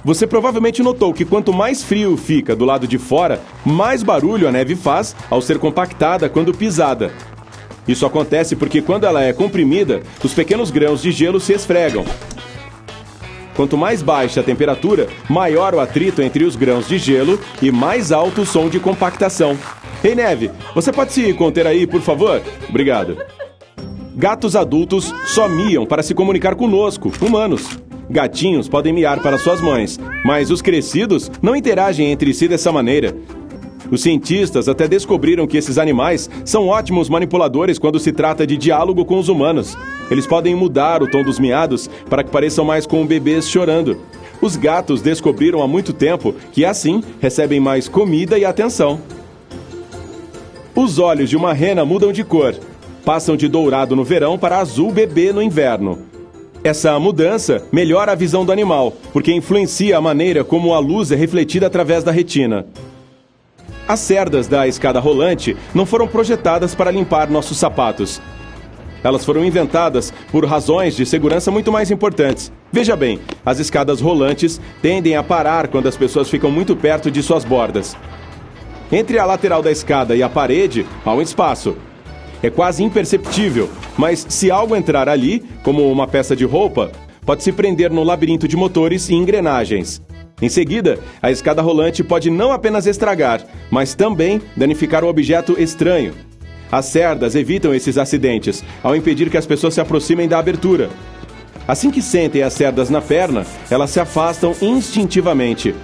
Você provavelmente notou que quanto mais frio fica do lado de fora, mais barulho a neve faz ao ser compactada quando pisada. Isso acontece porque quando ela é comprimida, os pequenos grãos de gelo se esfregam. Quanto mais baixa a temperatura, maior o atrito entre os grãos de gelo e mais alto o som de compactação. Ei, Neve, você pode se conter aí, por favor? Obrigado. Gatos adultos só miam para se comunicar conosco, humanos. Gatinhos podem miar para suas mães, mas os crescidos não interagem entre si dessa maneira. Os cientistas até descobriram que esses animais são ótimos manipuladores quando se trata de diálogo com os humanos. Eles podem mudar o tom dos miados para que pareçam mais com bebês chorando. Os gatos descobriram há muito tempo que assim recebem mais comida e atenção. Os olhos de uma rena mudam de cor. Passam de dourado no verão para azul bebê no inverno. Essa mudança melhora a visão do animal, porque influencia a maneira como a luz é refletida através da retina. As cerdas da escada rolante não foram projetadas para limpar nossos sapatos. Elas foram inventadas por razões de segurança muito mais importantes. Veja bem, as escadas rolantes tendem a parar quando as pessoas ficam muito perto de suas bordas. Entre a lateral da escada e a parede, há um espaço. É quase imperceptível, mas se algo entrar ali, como uma peça de roupa, pode se prender no labirinto de motores e engrenagens. Em seguida, a escada rolante pode não apenas estragar, mas também danificar um objeto estranho. As cerdas evitam esses acidentes, ao impedir que as pessoas se aproximem da abertura. Assim que sentem as cerdas na perna, elas se afastam instintivamente.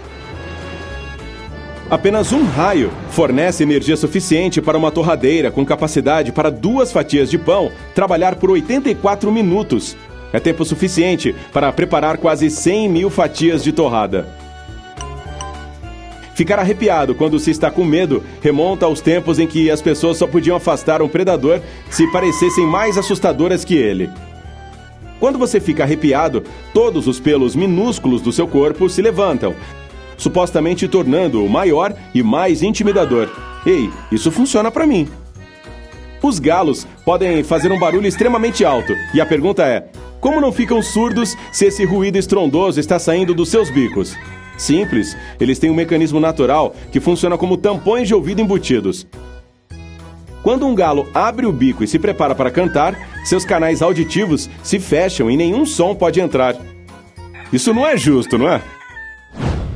Apenas um raio fornece energia suficiente para uma torradeira com capacidade para 2 fatias de pão trabalhar por 84 minutos. É tempo suficiente para preparar quase 100 mil fatias de torrada. Ficar arrepiado quando se está com medo remonta aos tempos em que as pessoas só podiam afastar um predador se parecessem mais assustadoras que ele. Quando você fica arrepiado, todos os pelos minúsculos do seu corpo se levantam, supostamente tornando-o maior e mais intimidador. Ei, isso funciona para mim. Os galos podem fazer um barulho extremamente alto, e a pergunta é: como não ficam surdos se esse ruído estrondoso está saindo dos seus bicos? Simples, eles têm um mecanismo natural que funciona como tampões de ouvido embutidos. Quando um galo abre o bico e se prepara para cantar, seus canais auditivos se fecham e nenhum som pode entrar. Isso não é justo, não é?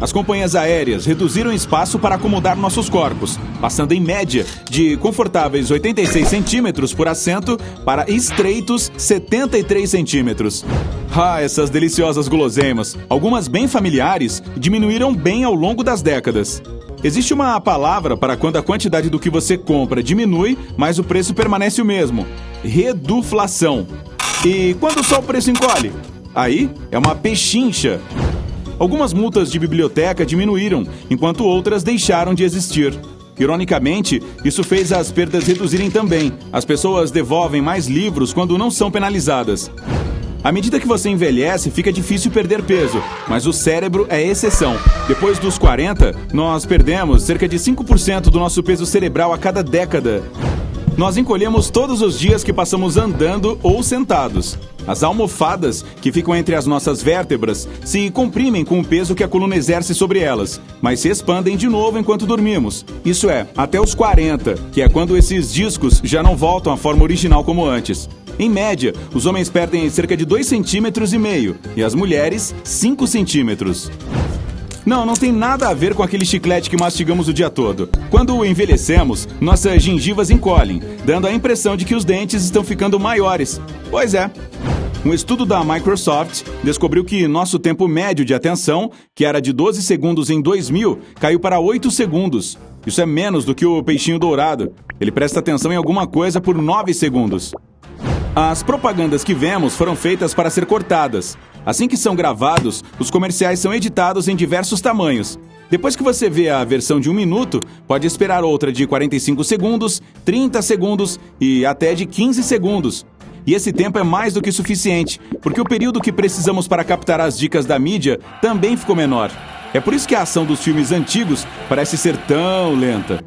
As companhias aéreas reduziram espaço para acomodar nossos corpos, passando em média de confortáveis 86 centímetros por assento para estreitos 73 centímetros. Essas deliciosas guloseimas, algumas bem familiares, diminuíram bem ao longo das décadas. Existe uma palavra para quando a quantidade do que você compra diminui, mas o preço permanece o mesmo: reduflação. E quando só o preço encolhe? Aí é uma pechincha. Algumas multas de biblioteca diminuíram, enquanto outras deixaram de existir. Ironicamente, isso fez as perdas reduzirem também. As pessoas devolvem mais livros quando não são penalizadas. À medida que você envelhece, fica difícil perder peso, mas o cérebro é exceção. Depois dos 40, nós perdemos cerca de 5% do nosso peso cerebral a cada década. Nós encolhemos todos os dias que passamos andando ou sentados. As almofadas, que ficam entre as nossas vértebras, se comprimem com o peso que a coluna exerce sobre elas, mas se expandem de novo enquanto dormimos. Isso é, até os 40, que é quando esses discos já não voltam à forma original como antes. Em média, os homens perdem cerca de 2,5 centímetros e as mulheres 5 centímetros. Não tem nada a ver com aquele chiclete que mastigamos o dia todo. Quando envelhecemos, nossas gengivas encolhem, dando a impressão de que os dentes estão ficando maiores. Pois é. Um estudo da Microsoft descobriu que nosso tempo médio de atenção, que era de 12 segundos em 2000, caiu para 8 segundos. Isso é menos do que o peixinho dourado. Ele presta atenção em alguma coisa por 9 segundos. As propagandas que vemos foram feitas para ser cortadas. Assim que são gravados, os comerciais são editados em diversos tamanhos. Depois que você vê a versão de 1 minuto, pode esperar outra de 45 segundos, 30 segundos e até de 15 segundos. E esse tempo é mais do que suficiente, porque o período que precisamos para captar as dicas da mídia também ficou menor. É por isso que a ação dos filmes antigos parece ser tão lenta.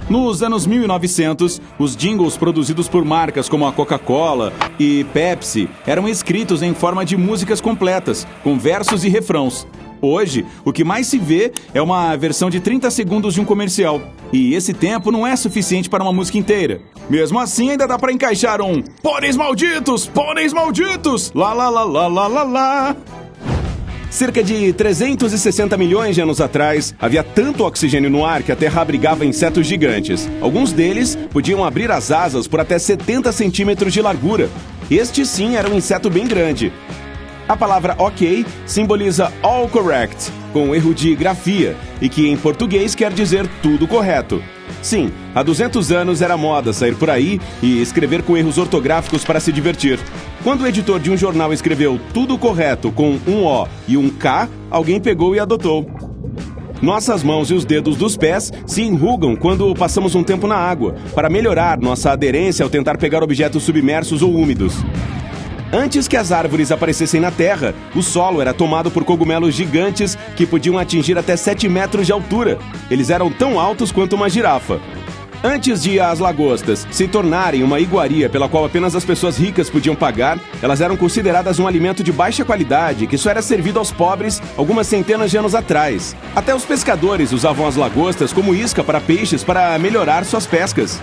Nos anos 1900, os jingles produzidos por marcas como a Coca-Cola e Pepsi eram escritos em forma de músicas completas, com versos e refrãos. Hoje, o que mais se vê é uma versão de 30 segundos de um comercial. E esse tempo não é suficiente para uma música inteira. Mesmo assim, ainda dá para encaixar um pôneis malditos, lá lá lá lá lá lá lá. Cerca de 360 milhões de anos atrás, havia tanto oxigênio no ar que a Terra abrigava insetos gigantes. Alguns deles podiam abrir as asas por até 70 centímetros de largura. Este sim era um inseto bem grande. A palavra ok simboliza all correct, com erro de grafia, e que em português quer dizer tudo correto. Sim, há 200 anos era moda sair por aí e escrever com erros ortográficos para se divertir. Quando o editor de um jornal escreveu tudo correto com um O e um K, alguém pegou e adotou. Nossas mãos e os dedos dos pés se enrugam quando passamos um tempo na água, para melhorar nossa aderência ao tentar pegar objetos submersos ou úmidos. Antes que as árvores aparecessem na terra, o solo era tomado por cogumelos gigantes que podiam atingir até 7 metros de altura. Eles eram tão altos quanto uma girafa. Antes de as lagostas se tornarem uma iguaria pela qual apenas as pessoas ricas podiam pagar, elas eram consideradas um alimento de baixa qualidade que só era servido aos pobres algumas centenas de anos atrás. Até os pescadores usavam as lagostas como isca para peixes para melhorar suas pescas.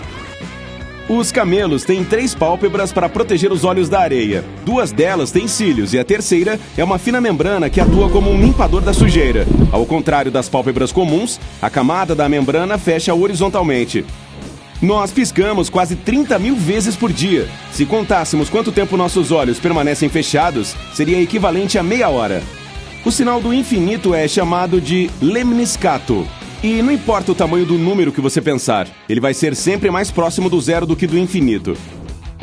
Os camelos têm 3 pálpebras para proteger os olhos da areia. 2 delas têm cílios e a terceira é uma fina membrana que atua como um limpador da sujeira. Ao contrário das pálpebras comuns, a camada da membrana fecha horizontalmente. Nós piscamos quase 30 mil vezes por dia. Se contássemos quanto tempo nossos olhos permanecem fechados, seria equivalente a meia hora. O sinal do infinito é chamado de lemniscato. E não importa o tamanho do número que você pensar, ele vai ser sempre mais próximo do zero do que do infinito.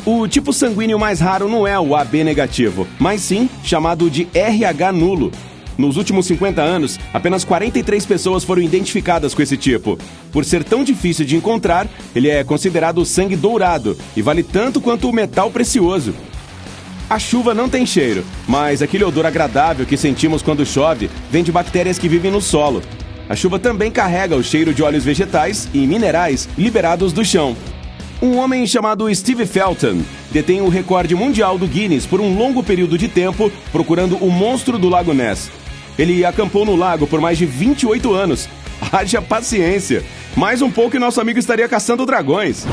O tipo sanguíneo mais raro não é o AB negativo, mas sim chamado de RH nulo. Nos últimos 50 anos, apenas 43 pessoas foram identificadas com esse tipo. Por ser tão difícil de encontrar, ele é considerado sangue dourado e vale tanto quanto o metal precioso. A chuva não tem cheiro, mas aquele odor agradável que sentimos quando chove vem de bactérias que vivem no solo. A chuva também carrega o cheiro de óleos vegetais e minerais liberados do chão. Um homem chamado Steve Felton detém o recorde mundial do Guinness por um longo período de tempo procurando o monstro do Lago Ness. Ele acampou no lago por mais de 28 anos. Haja paciência! Mais um pouco e nosso amigo estaria caçando dragões.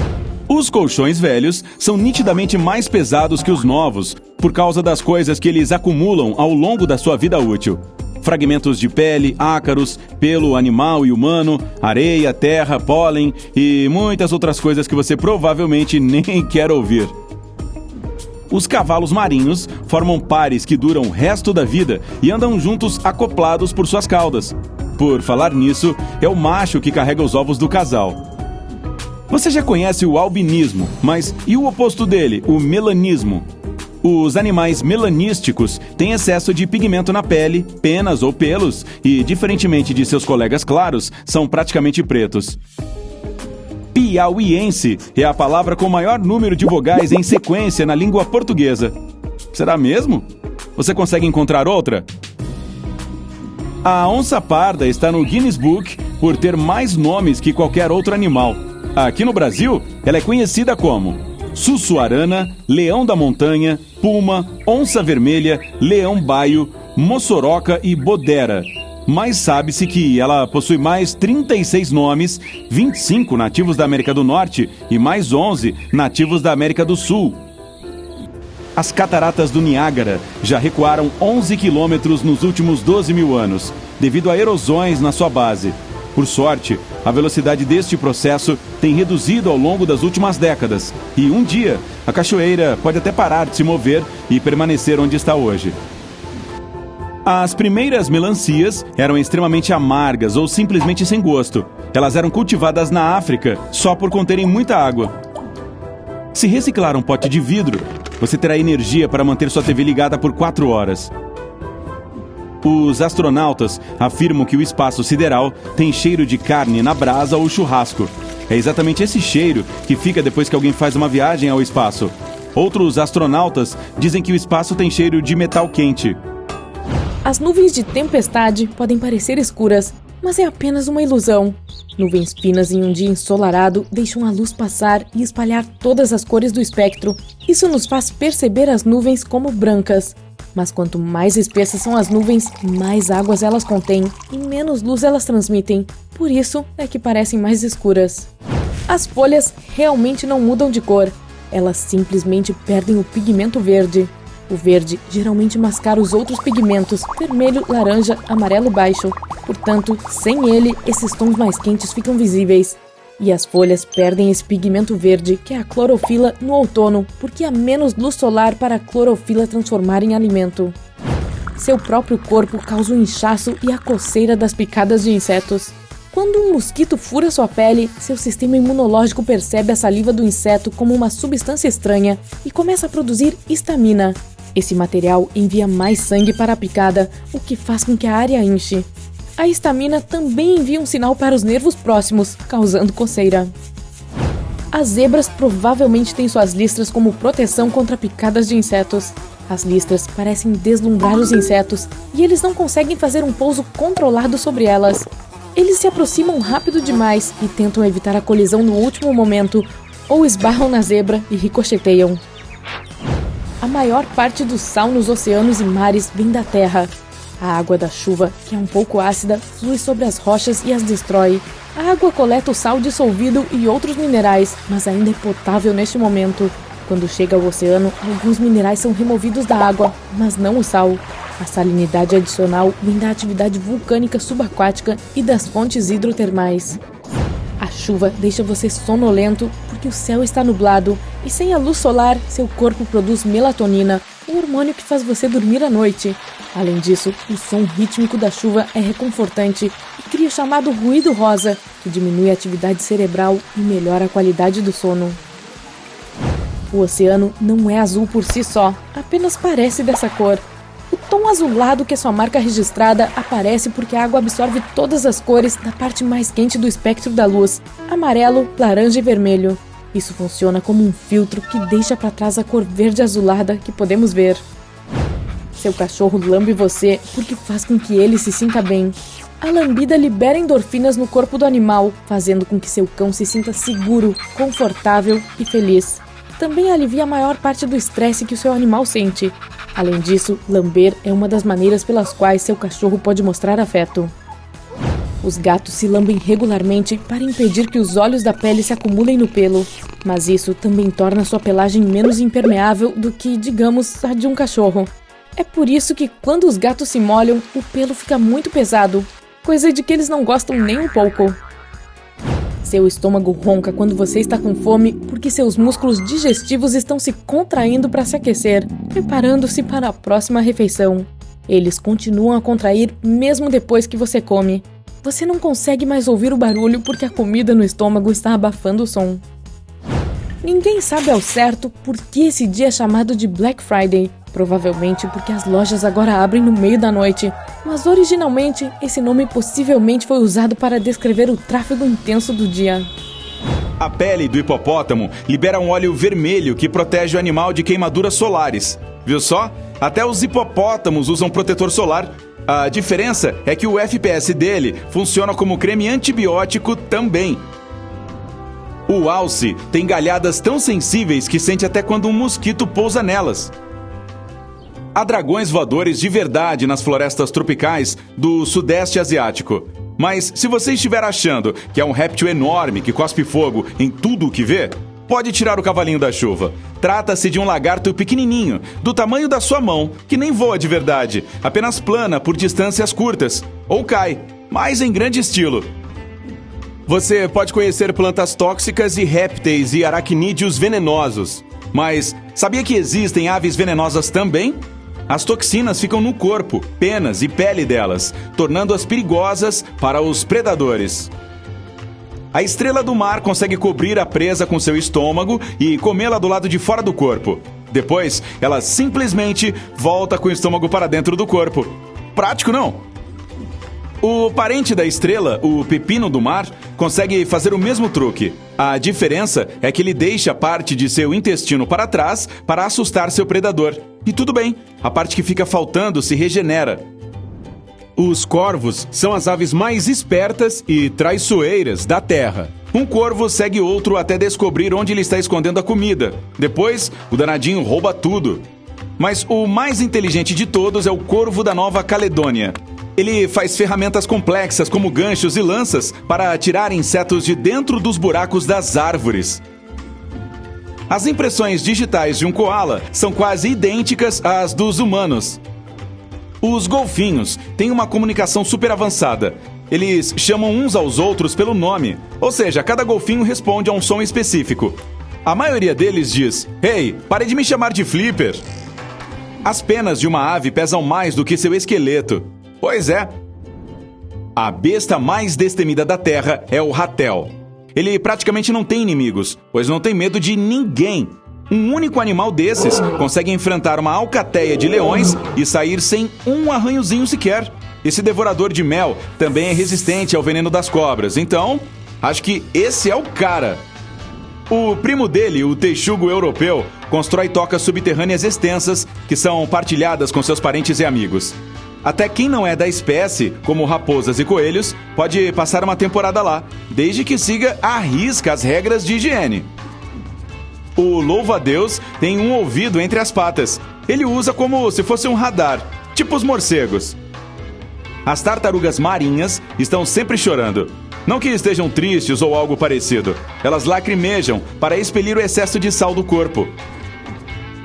Os colchões velhos são nitidamente mais pesados que os novos por causa das coisas que eles acumulam ao longo da sua vida útil. Fragmentos de pele, ácaros, pelo animal e humano, areia, terra, pólen e muitas outras coisas que você provavelmente nem quer ouvir. Os cavalos marinhos formam pares que duram o resto da vida e andam juntos acoplados por suas caudas. Por falar nisso, é o macho que carrega os ovos do casal. Você já conhece o albinismo, mas e o oposto dele, o melanismo? Os animais melanísticos têm excesso de pigmento na pele, penas ou pelos e, diferentemente de seus colegas claros, são praticamente pretos. Piauiense é a palavra com maior número de vogais em sequência na língua portuguesa. Será mesmo? Você consegue encontrar outra? A onça parda está no Guinness Book por ter mais nomes que qualquer outro animal. Aqui no Brasil, ela é conhecida como sussuarana, leão da montanha, puma, onça vermelha, leão-baio, moçoroca e bodera. Mas sabe-se que ela possui mais 36 nomes, 25 nativos da América do Norte e mais 11 nativos da América do Sul. As cataratas do Niágara já recuaram 11 quilômetros nos últimos 12 mil anos, devido a erosões na sua base. Por sorte, a velocidade deste processo tem reduzido ao longo das últimas décadas, e um dia a cachoeira pode até parar de se mover e permanecer onde está hoje. As primeiras melancias eram extremamente amargas ou simplesmente sem gosto. Elas eram cultivadas na África só por conterem muita água. Se reciclar um pote de vidro, você terá energia para manter sua TV ligada por 4 horas. Os astronautas afirmam que o espaço sideral tem cheiro de carne na brasa ou churrasco. É exatamente esse cheiro que fica depois que alguém faz uma viagem ao espaço. Outros astronautas dizem que o espaço tem cheiro de metal quente. As nuvens de tempestade podem parecer escuras, mas é apenas uma ilusão. Nuvens finas em um dia ensolarado deixam a luz passar e espalhar todas as cores do espectro. Isso nos faz perceber as nuvens como brancas. Mas quanto mais espessas são as nuvens, mais águas elas contêm e menos luz elas transmitem. Por isso é que parecem mais escuras. As folhas realmente não mudam de cor. Elas simplesmente perdem o pigmento verde. O verde geralmente mascara os outros pigmentos, vermelho, laranja, amarelo baixo. Portanto, sem ele, esses tons mais quentes ficam visíveis. E as folhas perdem esse pigmento verde, que é a clorofila, no outono, porque há menos luz solar para a clorofila transformar em alimento. Seu próprio corpo causa o inchaço e a coceira das picadas de insetos. Quando um mosquito fura sua pele, seu sistema imunológico percebe a saliva do inseto como uma substância estranha e começa a produzir histamina. Esse material envia mais sangue para a picada, o que faz com que a área inche. A histamina também envia um sinal para os nervos próximos, causando coceira. As zebras provavelmente têm suas listras como proteção contra picadas de insetos. As listras parecem deslumbrar os insetos e eles não conseguem fazer um pouso controlado sobre elas. Eles se aproximam rápido demais e tentam evitar a colisão no último momento, ou esbarram na zebra e ricocheteiam. A maior parte do sal nos oceanos e mares vem da terra. A água da chuva, que é um pouco ácida, flui sobre as rochas e as destrói. A água coleta o sal dissolvido e outros minerais, mas ainda é potável neste momento. Quando chega ao oceano, alguns minerais são removidos da água, mas não o sal. A salinidade adicional vem da atividade vulcânica subaquática e das fontes hidrotermais. A chuva deixa você sonolento porque o céu está nublado e sem a luz solar, seu corpo produz melatonina, o hormônio que faz você dormir à noite. Além disso, o som rítmico da chuva é reconfortante e cria o chamado ruído rosa, que diminui a atividade cerebral e melhora a qualidade do sono. O oceano não é azul por si só, apenas parece dessa cor. O tom azulado que é sua marca registrada aparece porque a água absorve todas as cores da parte mais quente do espectro da luz, amarelo, laranja e vermelho. Isso funciona como um filtro que deixa para trás a cor verde azulada que podemos ver. Seu cachorro lambe você porque faz com que ele se sinta bem. A lambida libera endorfinas no corpo do animal, fazendo com que seu cão se sinta seguro, confortável e feliz. Também alivia a maior parte do estresse que o seu animal sente. Além disso, lamber é uma das maneiras pelas quais seu cachorro pode mostrar afeto. Os gatos se lambem regularmente para impedir que os óleos da pele se acumulem no pelo, mas isso também torna sua pelagem menos impermeável do que, digamos, a de um cachorro. É por isso que quando os gatos se molham, o pelo fica muito pesado, coisa de que eles não gostam nem um pouco. Seu estômago ronca quando você está com fome porque seus músculos digestivos estão se contraindo para se aquecer, preparando-se para a próxima refeição. Eles continuam a contrair mesmo depois que você come. Você não consegue mais ouvir o barulho porque a comida no estômago está abafando o som. Ninguém sabe ao certo por que esse dia é chamado de Black Friday. Provavelmente porque as lojas agora abrem no meio da noite, mas originalmente esse nome possivelmente foi usado para descrever o tráfego intenso do dia. A pele do hipopótamo libera um óleo vermelho que protege o animal de queimaduras solares. Viu só? Até os hipopótamos usam protetor solar. A diferença é que o FPS dele funciona como creme antibiótico também. O alce tem galhadas tão sensíveis que sente até quando um mosquito pousa nelas. Há dragões voadores de verdade nas florestas tropicais do Sudeste Asiático. Mas se você estiver achando que é um réptil enorme que cospe fogo em tudo o que vê, pode tirar o cavalinho da chuva. Trata-se de um lagarto pequenininho, do tamanho da sua mão, que nem voa de verdade, apenas plana por distâncias curtas, ou cai, mas em grande estilo. Você pode conhecer plantas tóxicas e répteis e aracnídeos venenosos. Mas sabia que existem aves venenosas também? As toxinas ficam no corpo, penas e pele delas, tornando-as perigosas para os predadores. A estrela do mar consegue cobrir a presa com seu estômago e comê-la do lado de fora do corpo. Depois, ela simplesmente volta com o estômago para dentro do corpo. Prático, não? O parente da estrela, o pepino do mar, consegue fazer o mesmo truque. A diferença é que ele deixa parte de seu intestino para trás para assustar seu predador. E tudo bem, a parte que fica faltando se regenera. Os corvos são as aves mais espertas e traiçoeiras da Terra. Um corvo segue outro até descobrir onde ele está escondendo a comida. Depois, o danadinho rouba tudo. Mas o mais inteligente de todos é o corvo da Nova Caledônia. Ele faz ferramentas complexas como ganchos e lanças para tirar insetos de dentro dos buracos das árvores. As impressões digitais de um koala são quase idênticas às dos humanos. Os golfinhos têm uma comunicação super avançada. Eles chamam uns aos outros pelo nome, ou seja, cada golfinho responde a um som específico. A maioria deles diz: "Hey, pare de me chamar de Flipper." As penas de uma ave pesam mais do que seu esqueleto. Pois é. A besta mais destemida da Terra é o ratel. Ele praticamente não tem inimigos, pois não tem medo de ninguém. Um único animal desses consegue enfrentar uma alcateia de leões e sair sem um arranhozinho sequer. Esse devorador de mel também é resistente ao veneno das cobras, então acho que esse é o cara. O primo dele, o texugo europeu, constrói tocas subterrâneas extensas que são partilhadas com seus parentes e amigos. Até quem não é da espécie, como raposas e coelhos, pode passar uma temporada lá, desde que siga à risca as regras de higiene. O louva-a-Deus tem um ouvido entre as patas. Ele usa como se fosse um radar, tipo os morcegos. As tartarugas marinhas estão sempre chorando. Não que estejam tristes ou algo parecido. Elas lacrimejam para expelir o excesso de sal do corpo.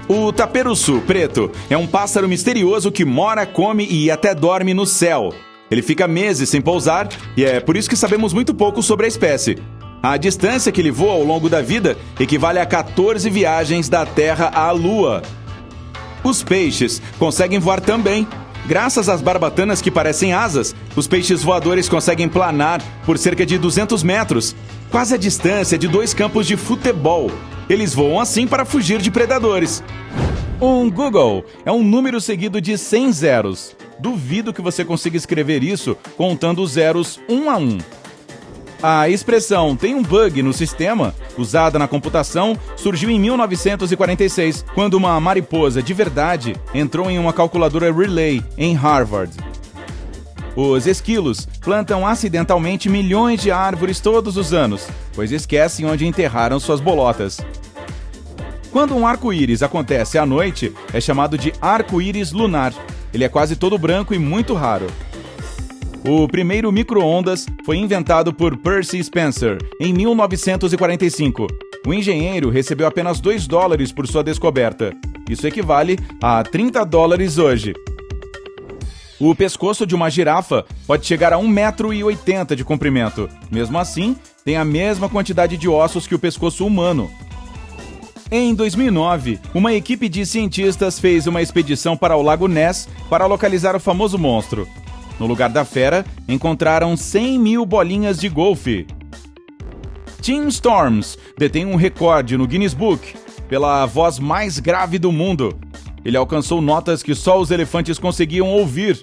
O taperuçu preto é um pássaro misterioso que mora, come e até dorme no céu. Ele fica meses sem pousar e é por isso que sabemos muito pouco sobre a espécie. A distância que ele voa ao longo da vida equivale a 14 viagens da Terra à Lua. Os peixes conseguem voar também. Graças às barbatanas que parecem asas, os peixes voadores conseguem planar por cerca de 200 metros, quase a distância de 2 campos de futebol. Eles voam assim para fugir de predadores. Um Google é um número seguido de 100 zeros. Duvido que você consiga escrever isso contando os zeros um a um. A expressão "tem um bug no sistema", usada na computação, surgiu em 1946, quando uma mariposa de verdade entrou em uma calculadora Relay em Harvard. Os esquilos plantam acidentalmente milhões de árvores todos os anos, pois esquecem onde enterraram suas bolotas. Quando um arco-íris acontece à noite, é chamado de arco-íris lunar. Ele é quase todo branco e muito raro. O primeiro micro-ondas foi inventado por Percy Spencer em 1945. O engenheiro recebeu apenas $2 por sua descoberta. Isso equivale a $30 hoje. O pescoço de uma girafa pode chegar a 1,80 m de comprimento. Mesmo assim, tem a mesma quantidade de ossos que o pescoço humano. Em 2009, uma equipe de cientistas fez uma expedição para o Lago Ness para localizar o famoso monstro. No lugar da fera, encontraram 100 mil bolinhas de golfe. Tim Storms detém um recorde no Guinness Book pela voz mais grave do mundo. Ele alcançou notas que só os elefantes conseguiam ouvir.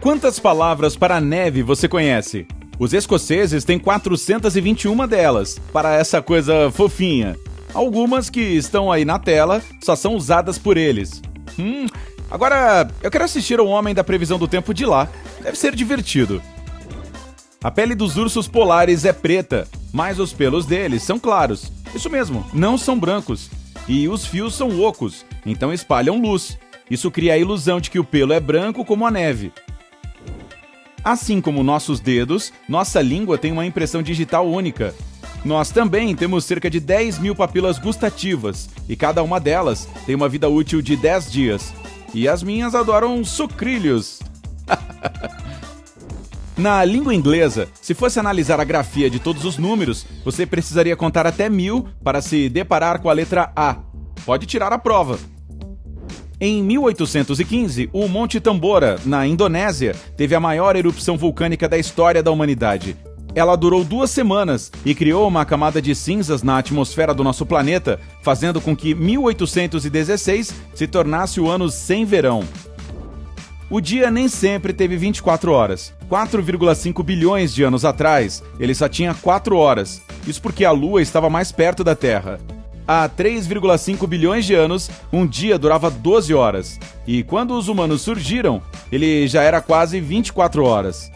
Quantas palavras para neve você conhece? Os escoceses têm 421 delas, para essa coisa fofinha. Algumas que estão aí na tela só são usadas por eles. Agora, eu quero assistir ao Homem da Previsão do Tempo de lá. Deve ser divertido. A pele dos ursos polares é preta, mas os pelos deles são claros. Isso mesmo, não são brancos. E os fios são ocos, então espalham luz. Isso cria a ilusão de que o pelo é branco como a neve. Assim como nossos dedos, nossa língua tem uma impressão digital única. Nós também temos cerca de 10 mil papilas gustativas, e cada uma delas tem uma vida útil de 10 dias. E as minhas adoram sucrilhos. Na língua inglesa, se fosse analisar a grafia de todos os números, você precisaria contar até 1000 para se deparar com a letra A. Pode tirar a prova. Em 1815, o Monte Tambora, na Indonésia, teve a maior erupção vulcânica da história da humanidade. Ela durou 2 semanas e criou uma camada de cinzas na atmosfera do nosso planeta, fazendo com que 1816 se tornasse o ano sem verão. O dia nem sempre teve 24 horas. 4,5 bilhões de anos atrás, ele só tinha 4 horas. Isso porque a Lua estava mais perto da Terra. Há 3,5 bilhões de anos, um dia durava 12 horas. E quando os humanos surgiram, ele já era quase 24 horas.